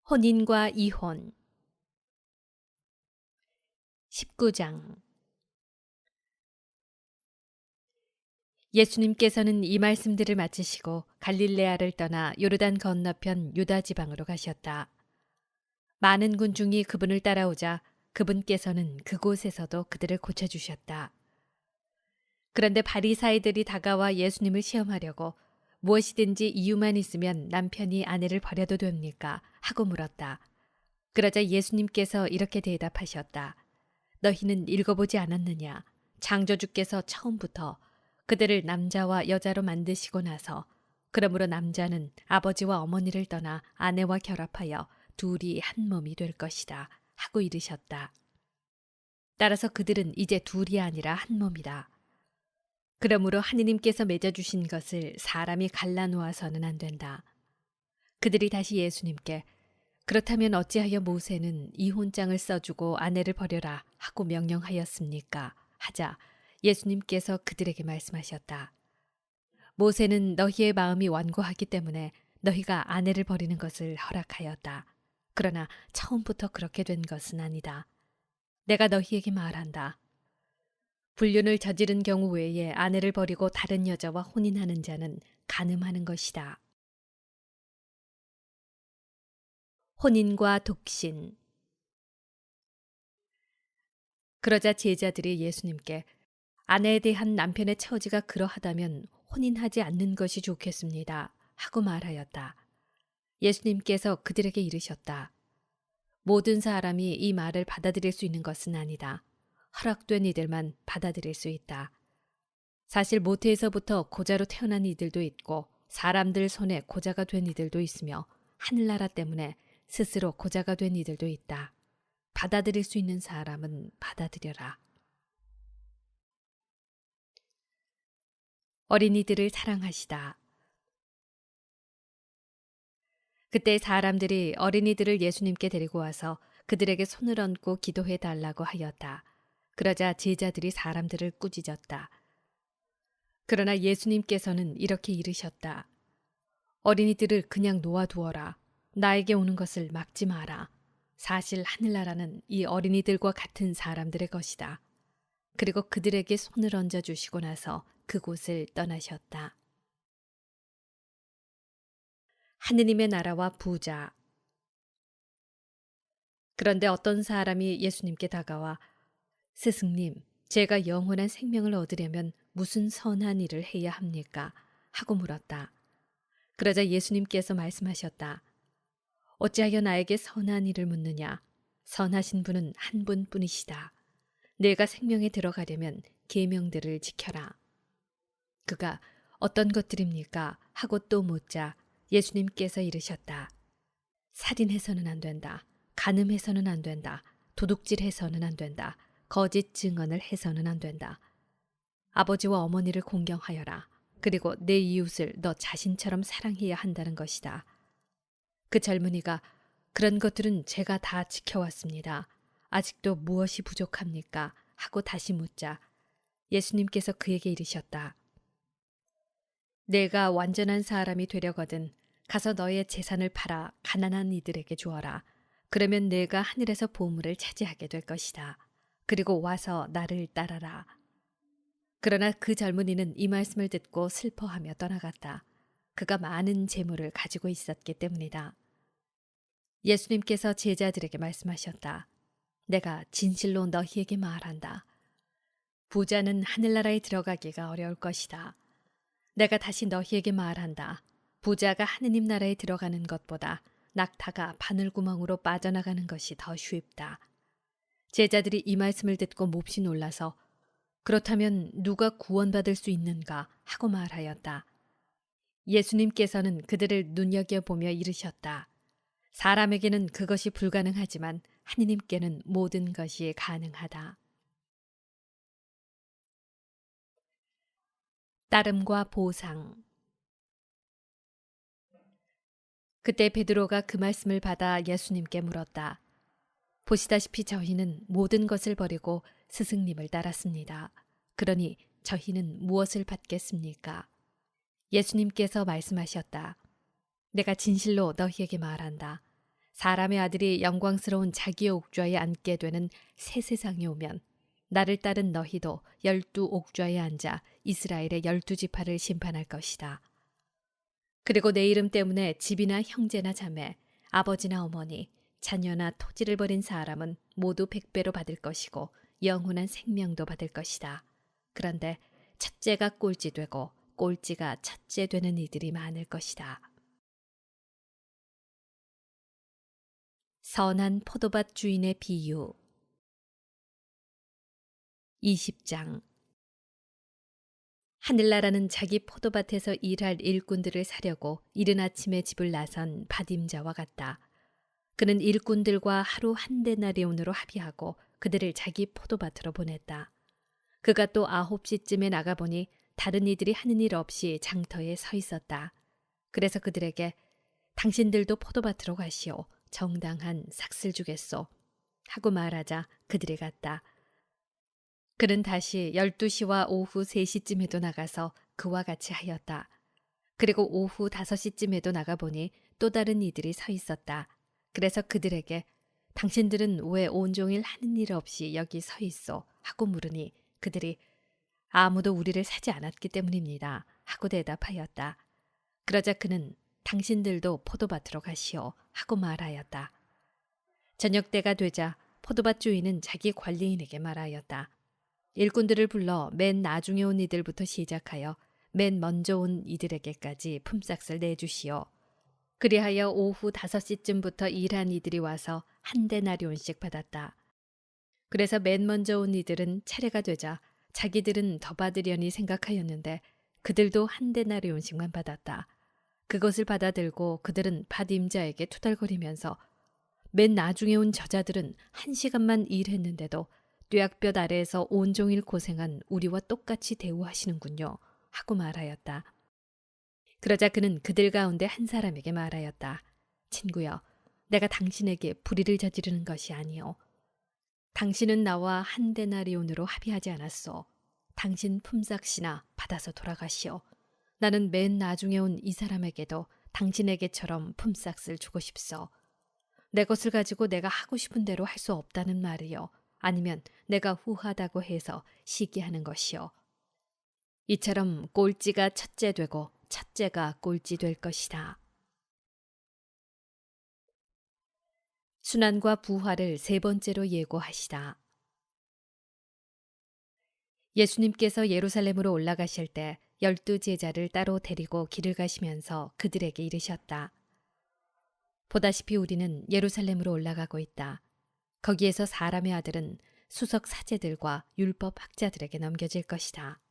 혼인과 이혼 19장 예수님께서는 이 말씀들을 마치시고 갈릴레아를 떠나 요르단 건너편 유다 지방으로 가셨다. 많은 군중이 그분을 따라오자 그분께서는 그곳에서도 그들을 고쳐주셨다. 그런데 바리사이들이 다가와 예수님을 시험하려고 무엇이든지 이유만 있으면 남편이 아내를 버려도 됩니까? 하고 물었다. 그러자 예수님께서 이렇게 대답하셨다. 너희는 읽어보지 않았느냐? 창조주께서 처음부터 그들을 남자와 여자로 만드시고 나서 그러므로 남자는 아버지와 어머니를 떠나 아내와 결합하여 둘이 한 몸이 될 것이다 하고 이르셨다. 따라서 그들은 이제 둘이 아니라 한 몸이다. 그러므로 하느님께서 맺어주신 것을 사람이 갈라놓아서는 안 된다. 그들이 다시 예수님께 그렇다면 어찌하여 모세는 이혼장을 써주고 아내를 버려라 하고 명령하였습니까? 하자 예수님께서 그들에게 말씀하셨다. 모세는 너희의 마음이 완고하기 때문에 너희가 아내를 버리는 것을 허락하였다. 그러나 처음부터 그렇게 된 것은 아니다. 내가 너희에게 말한다. 불륜을 저지른 경우 외에 아내를 버리고 다른 여자와 혼인하는 자는 간음하는 것이다. 혼인과 독신 그러자 제자들이 예수님께 아내에 대한 남편의 처지가 그러하다면 혼인하지 않는 것이 좋겠습니다. 하고 말하였다. 예수님께서 그들에게 이르셨다. 모든 사람이 이 말을 받아들일 수 있는 것은 아니다. 허락된 이들만 받아들일 수 있다. 사실 모태에서부터 고자로 태어난 이들도 있고 사람들 손에 고자가 된 이들도 있으며 하늘나라 때문에 스스로 고자가 된 이들도 있다. 받아들일 수 있는 사람은 받아들여라. 어린이들을 사랑하시다. 그때 사람들이 어린이들을 예수님께 데리고 와서 그들에게 손을 얹고 기도해 달라고 하였다. 그러자 제자들이 사람들을 꾸짖었다. 그러나 예수님께서는 이렇게 이르셨다. 어린이들을 그냥 놓아두어라. 나에게 오는 것을 막지 마라. 사실 하늘나라는 이 어린이들과 같은 사람들의 것이다. 그리고 그들에게 손을 얹어 주시고 나서 그곳을 떠나셨다. 하느님의 나라와 부자. 그런데 어떤 사람이 예수님께 다가와 스승님, 제가 영원한 생명을 얻으려면 무슨 선한 일을 해야 합니까? 하고 물었다. 그러자 예수님께서 말씀하셨다. 어찌하여 나에게 선한 일을 묻느냐? 선하신 분은 한 분뿐이시다. 내가 생명에 들어가려면 계명들을 지켜라. 그가 어떤 것들입니까? 하고 또 묻자 예수님께서 이르셨다. 살인해서는 안 된다. 간음해서는 안 된다. 도둑질해서는 안 된다. 거짓 증언을 해서는 안 된다. 아버지와 어머니를 공경하여라. 그리고 내 이웃을 너 자신처럼 사랑해야 한다는 것이다. 그 젊은이가 그런 것들은 제가 다 지켜왔습니다. 아직도 무엇이 부족합니까? 하고 다시 묻자 예수님께서 그에게 이르셨다. 내가 완전한 사람이 되려거든 가서 너의 재산을 팔아 가난한 이들에게 주어라. 그러면 내가 하늘에서 보물을 차지하게 될 것이다. 그리고 와서 나를 따라라. 그러나 그 젊은이는 이 말씀을 듣고 슬퍼하며 떠나갔다. 그가 많은 재물을 가지고 있었기 때문이다. 예수님께서 제자들에게 말씀하셨다. 내가 진실로 너희에게 말한다. 부자는 하늘나라에 들어가기가 어려울 것이다. 내가 다시 너희에게 말한다. 부자가 하느님 나라에 들어가는 것보다 낙타가 바늘구멍으로 빠져나가는 것이 더 쉽다. 제자들이 이 말씀을 듣고 몹시 놀라서 그렇다면 누가 구원받을 수 있는가 하고 말하였다. 예수님께서는 그들을 눈여겨보며 이르셨다. 사람에게는 그것이 불가능하지만 하느님께는 모든 것이 가능하다. 따름과 보상. 그때 베드로가 그 말씀을 받아 예수님께 물었다. 보시다시피 저희는 모든 것을 버리고 스승님을 따랐습니다. 그러니 저희는 무엇을 받겠습니까? 예수님께서 말씀하셨다. 내가 진실로 너희에게 말한다. 사람의 아들이 영광스러운 자기의 옥좌에 앉게 되는 새 세상이 오면 나를 따른 너희도 12 옥좌에 앉아 이스라엘의 12지파를 심판할 것이다. 그리고 내 이름 때문에 집이나 형제나 자매, 아버지나 어머니, 자녀나 토지를 버린 사람은 모두 100배로 받을 것이고 영원한 생명도 받을 것이다. 그런데 첫째가 꼴찌 되고 꼴찌가 첫째 되는 이들이 많을 것이다. 선한 포도밭 주인의 비유 20장 하늘나라는 자기 포도밭에서 일할 일꾼들을 사려고 이른 아침에 집을 나선 밭임자와 같다. 그는 일꾼들과 하루 한 데나리온으로 합의하고 그들을 자기 포도밭으로 보냈다. 그가 또 9시쯤에 나가보니 다른 이들이 하는 일 없이 장터에 서 있었다. 그래서 그들에게 당신들도 포도밭으로 가시오. 정당한 삭슬 주겠소. 하고 말하자 그들이 갔다. 그는 다시 12시와 오후 3시쯤에도 나가서 그와 같이 하였다. 그리고 오후 5시쯤에도 나가보니 또 다른 이들이 서 있었다. 그래서 그들에게 당신들은 왜 온종일 하는 일 없이 여기 서 있소? 하고 물으니 그들이 아무도 우리를 사지 않았기 때문입니다. 하고 대답하였다. 그러자 그는 당신들도 포도밭으로 가시오. 하고 말하였다. 저녁 때가 되자 포도밭 주인은 자기 관리인에게 말하였다. 일꾼들을 불러 맨 나중에 온 이들부터 시작하여 맨 먼저 온 이들에게까지 품삯을 내주시오. 그리하여 오후 5시쯤부터 일한 이들이 와서 한 데나리온씩 받았다. 그래서 맨 먼저 온 이들은 차례가 되자 자기들은 더 받으려니 생각하였는데 그들도 한 데나리온씩만 받았다. 그것을 받아들고 그들은 밭임자에게 투덜거리면서 맨 나중에 온 저자들은 1시간만 일했는데도 뙤약볕 아래에서 온종일 고생한 우리와 똑같이 대우하시는군요. 하고 말하였다. 그러자 그는 그들 가운데 한 사람에게 말하였다. 친구여, 내가 당신에게 불의를 저지르는 것이 아니오. 당신은 나와 한 데나리온으로 합의하지 않았소. 당신 품삯이나 받아서 돌아가시오. 나는 맨 나중에 온 이 사람에게도 당신에게처럼 품삯을 주고 싶소. 내 것을 가지고 내가 하고 싶은 대로 할 수 없다는 말이요. 아니면 내가 후하다고 해서 시기하는 것이요. 이처럼 꼴찌가 첫째 되고 첫째가 꼴찌 될 것이다. 순환과 부활을 3번째로 예고하시다. 예수님께서 예루살렘으로 올라가실 때 12 제자를 따로 데리고 길을 가시면서 그들에게 이르셨다. 보다시피 우리는 예루살렘으로 올라가고 있다. 거기에서 사람의 아들은 수석 사제들과 율법 학자들에게 넘겨질 것이다.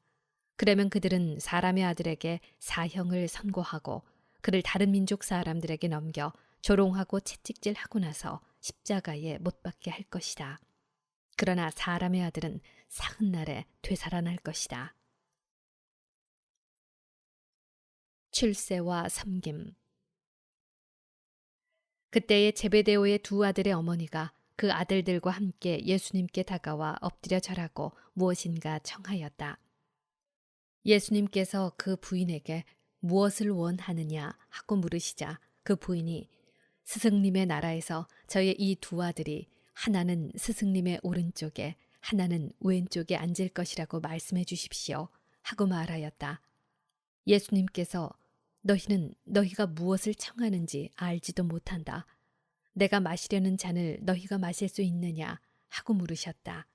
그러면 그들은 사람의 아들에게 사형을 선고하고 그를 다른 민족 사람들에게 넘겨 조롱하고 채찍질하고 나서 십자가에 못 박게 할 것이다. 그러나 사람의 아들은 사흘날에 되살아날 것이다. 출세와 섬김. 그때에 제베데오의 2 아들의 어머니가 그 아들들과 함께 예수님께 다가와 엎드려 절하고 무엇인가 청하였다. 예수님께서 그 부인에게 무엇을 원하느냐 하고 물으시자 그 부인이 스승님의 나라에서 저의 이 2 아들이 하나는 스승님의 오른쪽에 하나는 왼쪽에 앉을 것이라고 말씀해 주십시오 하고 말하였다. 예수님께서 너희는 너희가 무엇을 청하는지 알지도 못한다. 내가 마시려는 잔을 너희가 마실 수 있느냐 하고 물으셨다.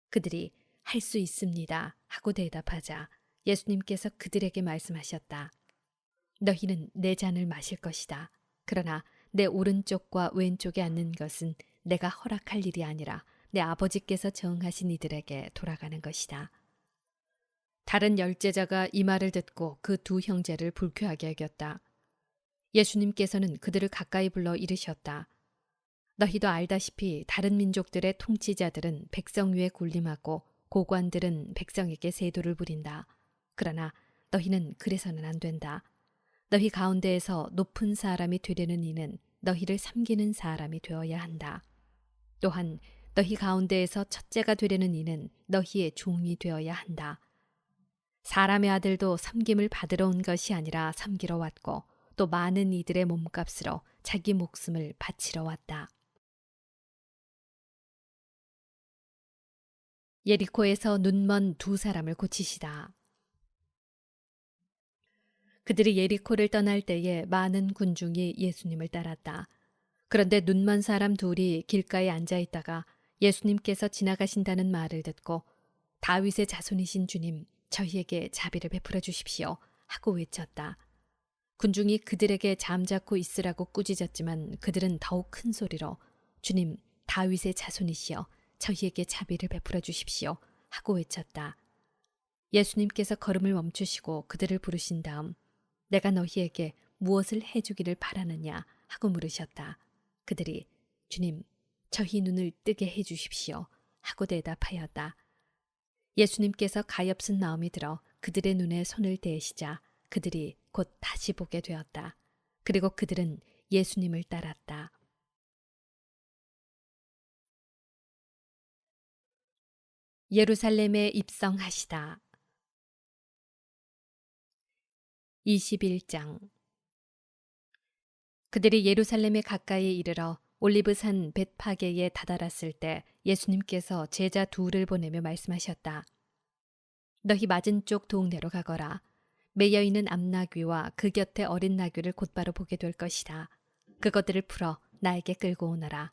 그들이 할 수 있습니다 하고 대답하자 예수님께서 그들에게 말씀하셨다. 너희는 내 잔을 마실 것이다. 그러나 내 오른쪽과 왼쪽에 앉는 것은 내가 허락할 일이 아니라 내 아버지께서 정하신 이들에게 돌아가는 것이다. 다른 10제자가 이 말을 듣고 그 2 형제를 불쾌하게 여겼다. 예수님께서는 그들을 가까이 불러 이르셨다. 너희도 알다시피 다른 민족들의 통치자들은 백성 위에 군림하고 고관들은 백성에게 세도를 부린다. 그러나 너희는 그래서는 안 된다. 너희 가운데에서 높은 사람이 되려는 이는 너희를 섬기는 사람이 되어야 한다. 또한 너희 가운데에서 첫째가 되려는 이는 너희의 종이 되어야 한다. 사람의 아들도 섬김을 받으러 온 것이 아니라 섬기러 왔고 또 많은 이들의 몸값으로 자기 목숨을 바치러 왔다. 예리코에서 눈먼 두 사람을 고치시다. 그들이 예리코를 떠날 때에 많은 군중이 예수님을 따랐다. 그런데 눈먼 사람 둘이 길가에 앉아 있다가 예수님께서 지나가신다는 말을 듣고 다윗의 자손이신 주님, 저희에게 자비를 베풀어 주십시오 하고 외쳤다. 군중이 그들에게 잠자코 있으라고 꾸짖었지만 그들은 더욱 큰 소리로 주님, 다윗의 자손이시여 저희에게 자비를 베풀어 주십시오 하고 외쳤다. 예수님께서 걸음을 멈추시고 그들을 부르신 다음 내가 너희에게 무엇을 해주기를 바라느냐 하고 물으셨다. 그들이 주님, 저희 눈을 뜨게 해주십시오 하고 대답하였다. 예수님께서 가엾은 마음이 들어 그들의 눈에 손을 대시자 그들이 곧 다시 보게 되었다. 그리고 그들은 예수님을 따랐다. 예루살렘에 입성하시다. 21장. 그들이 예루살렘에 가까이 이르러 올리브산 벳파게에 다다랐을 때 예수님께서 제자 둘을 보내며 말씀하셨다. 너희 맞은쪽 동네로 가거라. 매여 있는 암나귀와 그 곁에 어린 나귀를 곧바로 보게 될 것이다. 그것들을 풀어 나에게 끌고 오너라.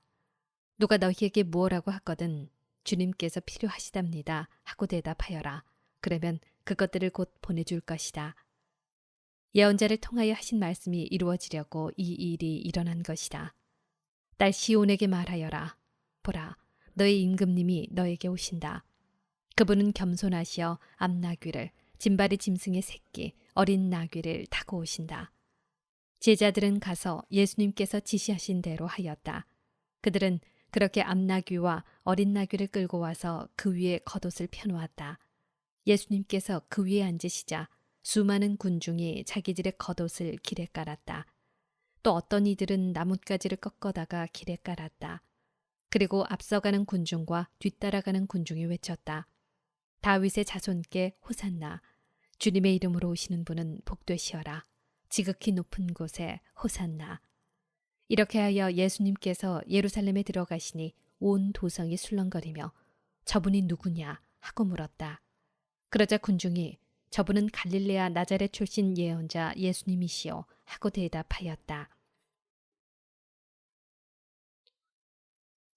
누가 너희에게 무엇라고 하거든 주님께서 필요하시답니다 하고 대답하여라. 그러면 그것들을 곧 보내줄 것이다. 예언자를 통하여 하신 말씀이 이루어지려고 이 일이 일어난 것이다. 딸 시온에게 말하여라. 보라, 너의 임금님이 너에게 오신다. 그분은 겸손하시어 암나귀를, 진바리 짐승의 새끼, 어린 나귀를 타고 오신다. 제자들은 가서 예수님께서 지시하신 대로 하였다. 그들은 그렇게 암나귀와 어린 나귀를 끌고 와서 그 위에 겉옷을 펴놓았다. 예수님께서 그 위에 앉으시자 수많은 군중이 자기들의 겉옷을 길에 깔았다. 또 어떤 이들은 나뭇가지를 꺾어다가 길에 깔았다. 그리고 앞서가는 군중과 뒤따라가는 군중이 외쳤다. 다윗의 자손께 호산나. 주님의 이름으로 오시는 분은 복되시어라. 지극히 높은 곳에 호산나. 이렇게 하여 예수님께서 예루살렘에 들어가시니 온 도성이 술렁거리며 저분이 누구냐 하고 물었다. 그러자 군중이 저분은 갈릴레아 나자렛 출신 예언자 예수님이시오 하고 대답하였다.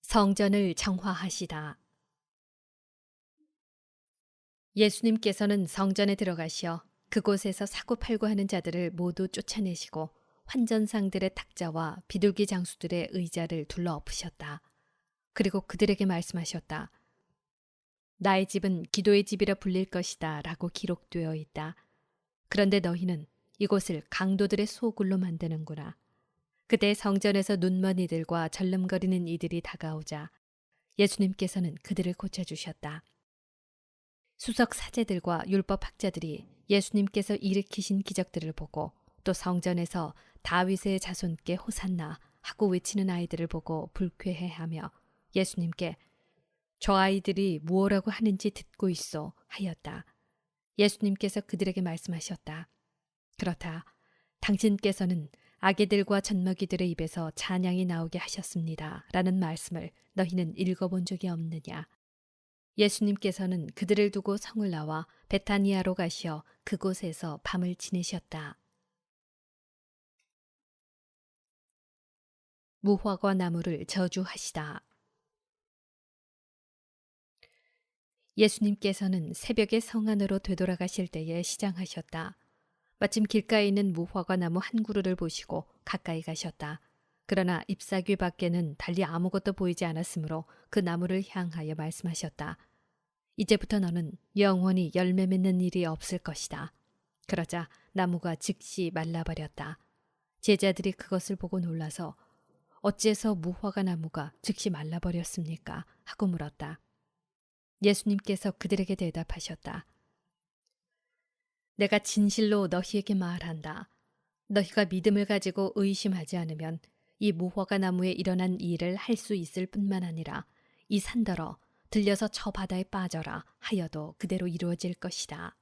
성전을 정화하시다. 예수님께서는 성전에 들어가시어 그곳에서 사고팔고 하는 자들을 모두 쫓아내시고 환전상들의 탁자와 비둘기 장수들의 의자를 둘러 엎으셨다. 그리고 그들에게 말씀하셨다. 나의 집은 기도의 집이라 불릴 것이다 라고 기록되어 있다. 그런데 너희는 이곳을 강도들의 소굴로 만드는구나. 그때 성전에서 눈먼 이들과 절름거리는 이들이 다가오자 예수님께서는 그들을 고쳐주셨다. 수석 사제들과 율법 학자들이 예수님께서 일으키신 기적들을 보고 또 성전에서 다윗의 자손께 호산나 하고 외치는 아이들을 보고 불쾌해하며 예수님께 저 아이들이 무엇라고 하는지 듣고 있어 하였다. 예수님께서 그들에게 말씀하셨다. 그렇다. 당신께서는 아기들과 젖먹이들의 입에서 찬양이 나오게 하셨습니다. 라는 말씀을 너희는 읽어본 적이 없느냐. 예수님께서는 그들을 두고 성을 나와 베타니아로 가시어 그곳에서 밤을 지내셨다. 무화과 나무를 저주하시다. 예수님께서는 새벽에 성 안으로 되돌아가실 때에 시장하셨다. 마침 길가에 있는 무화과 나무 한 그루를 보시고 가까이 가셨다. 그러나 잎사귀 밖에는 달리 아무것도 보이지 않았으므로 그 나무를 향하여 말씀하셨다. 이제부터 너는 영원히 열매 맺는 일이 없을 것이다. 그러자 나무가 즉시 말라버렸다. 제자들이 그것을 보고 놀라서 어째서 무화과 나무가 즉시 말라버렸습니까? 하고 물었다. 예수님께서 그들에게 대답하셨다. 내가 진실로 너희에게 말한다. 너희가 믿음을 가지고 의심하지 않으면 이 무화과 나무에 일어난 일을 할 수 있을 뿐만 아니라 이 산더러 들려서 저 바다에 빠져라 하여도 그대로 이루어질 것이다.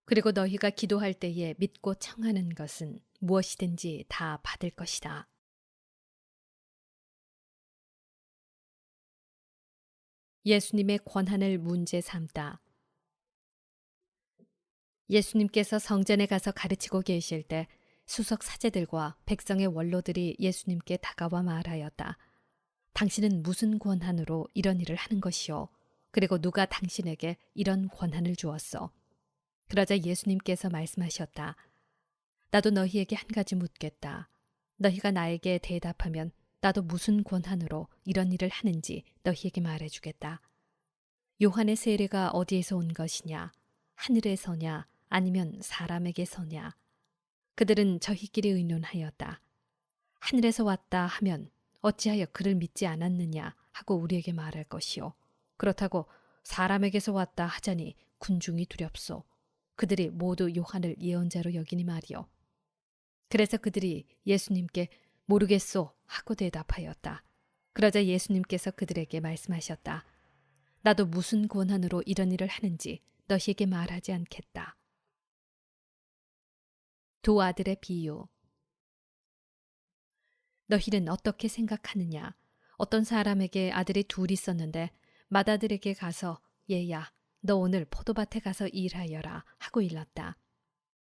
그리고 너희가 기도할 때에 믿고 청하는 것은 무엇이든지 다 받을 것이다. 예수님의 권한을 문제 삼다. 예수님께서 성전에 가서 가르치고 계실 때 수석 사제들과 백성의 원로들이 예수님께 다가와 말하였다. 당신은 무슨 권한으로 이런 일을 하는 것이오? 그리고 누가 당신에게 이런 권한을 주었소? 그러자 예수님께서 말씀하셨다. 나도 너희에게 한 가지 묻겠다. 너희가 나에게 대답하면 나도 무슨 권한으로 이런 일을 하는지 너희에게 말해주겠다. 요한의 세례가 어디에서 온 것이냐? 하늘에서냐? 아니면 사람에게서냐? 그들은 저희끼리 의논하였다. 하늘에서 왔다 하면 어찌하여 그를 믿지 않았느냐 하고 우리에게 말할 것이요. 그렇다고 사람에게서 왔다 하자니 군중이 두렵소. 그들이 모두 요한을 예언자로 여기니 말이요. 그래서 그들이 예수님께 모르겠소 하고 대답하였다. 그러자 예수님께서 그들에게 말씀하셨다. 나도 무슨 권한으로 이런 일을 하는지 너희에게 말하지 않겠다. 두 아들의 비유. 너희는 어떻게 생각하느냐? 어떤 사람에게 아들이 둘 있었는데 맏아들에게 가서 얘야, 너 오늘 포도밭에 가서 일하여라 하고 일렀다.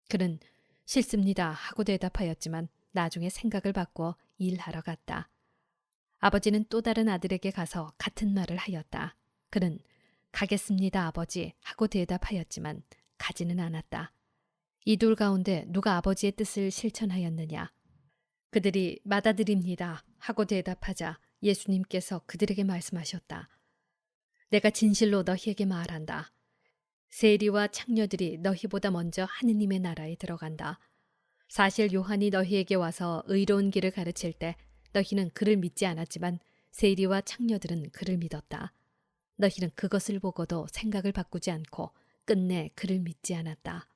그는 싫습니다 하고 대답하였지만 나중에 생각을 바꿔 일하러 갔다. 아버지는 또 다른 아들에게 가서 같은 말을 하였다. 그는 가겠습니다 아버지 하고 대답하였지만 가지는 않았다. 이 둘 가운데 누가 아버지의 뜻을 실천하였느냐? 그들이 맏아들입니다 하고 대답하자 예수님께서 그들에게 말씀하셨다. 내가 진실로 너희에게 말한다. 세리와 창녀들이 너희보다 먼저 하느님의 나라에 들어간다. 사실 요한이 너희에게 와서 의로운 길을 가르칠 때 너희는 그를 믿지 않았지만 세리와 창녀들은 그를 믿었다. 너희는 그것을 보고도 생각을 바꾸지 않고 끝내 그를 믿지 않았다.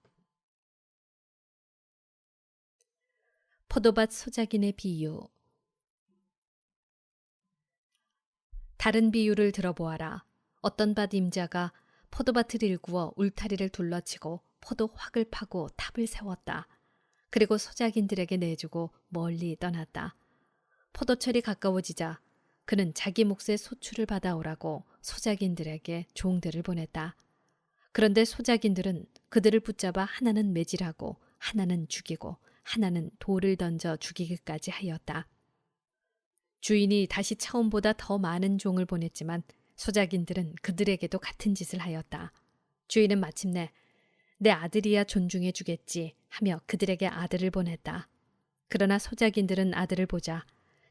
포도밭 소작인의 비유. 다른 비유를 들어보아라. 어떤 밭 임자가 포도밭을 일구어 울타리를 둘러치고 포도 확을 파고 탑을 세웠다. 그리고 소작인들에게 내주고 멀리 떠났다. 포도철이 가까워지자 그는 자기 몫의 소출을 받아오라고 소작인들에게 종들을 보냈다. 그런데 소작인들은 그들을 붙잡아 하나는 매질하고 하나는 죽이고 하나는 돌을 던져 죽이기까지 하였다. 주인이 다시 처음보다 더 많은 종을 보냈지만 소작인들은 그들에게도 같은 짓을 하였다. 주인은 마침내 내 아들이야 존중해 주겠지 하며 그들에게 아들을 보냈다. 그러나 소작인들은 아들을 보자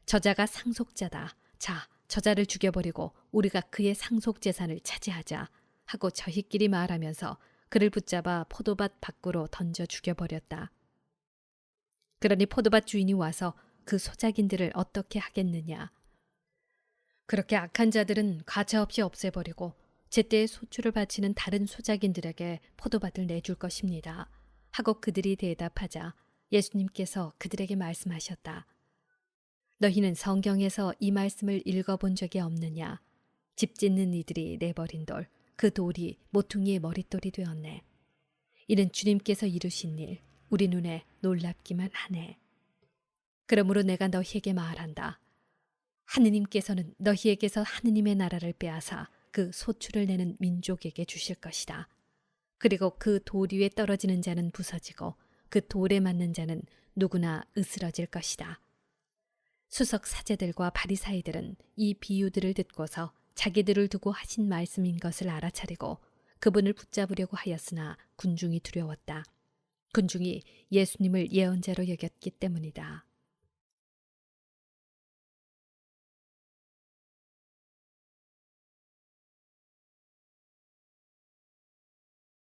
저자가 상속자다. 자, 저자를 죽여버리고 우리가 그의 상속 재산을 차지하자 하고 저희끼리 말하면서 그를 붙잡아 포도밭 밖으로 던져 죽여버렸다. 그러니 포도밭 주인이 와서 그 소작인들을 어떻게 하겠느냐. 그렇게 악한 자들은 가차없이 없애버리고 제때에 소출을 바치는 다른 소작인들에게 포도밭을 내줄 것입니다. 하고 그들이 대답하자 예수님께서 그들에게 말씀하셨다. 너희는 성경에서 이 말씀을 읽어본 적이 없느냐. 집 짓는 이들이 내버린 돌, 그 돌이 모퉁이의 머릿돌이 되었네. 이는 주님께서 이루신 일, 우리 눈에 놀랍기만 하네. 그러므로 내가 너희에게 말한다. 하느님께서는 너희에게서 하느님의 나라를 빼앗아 그 소출을 내는 민족에게 주실 것이다. 그리고 그 돌 위에 떨어지는 자는 부서지고 그 돌에 맞는 자는 누구나 으스러질 것이다. 수석 사제들과 바리사이들은 이 비유들을 듣고서 자기들을 두고 하신 말씀인 것을 알아차리고 그분을 붙잡으려고 하였으나 군중이 두려웠다. 군중이 예수님을 예언자로 여겼기 때문이다.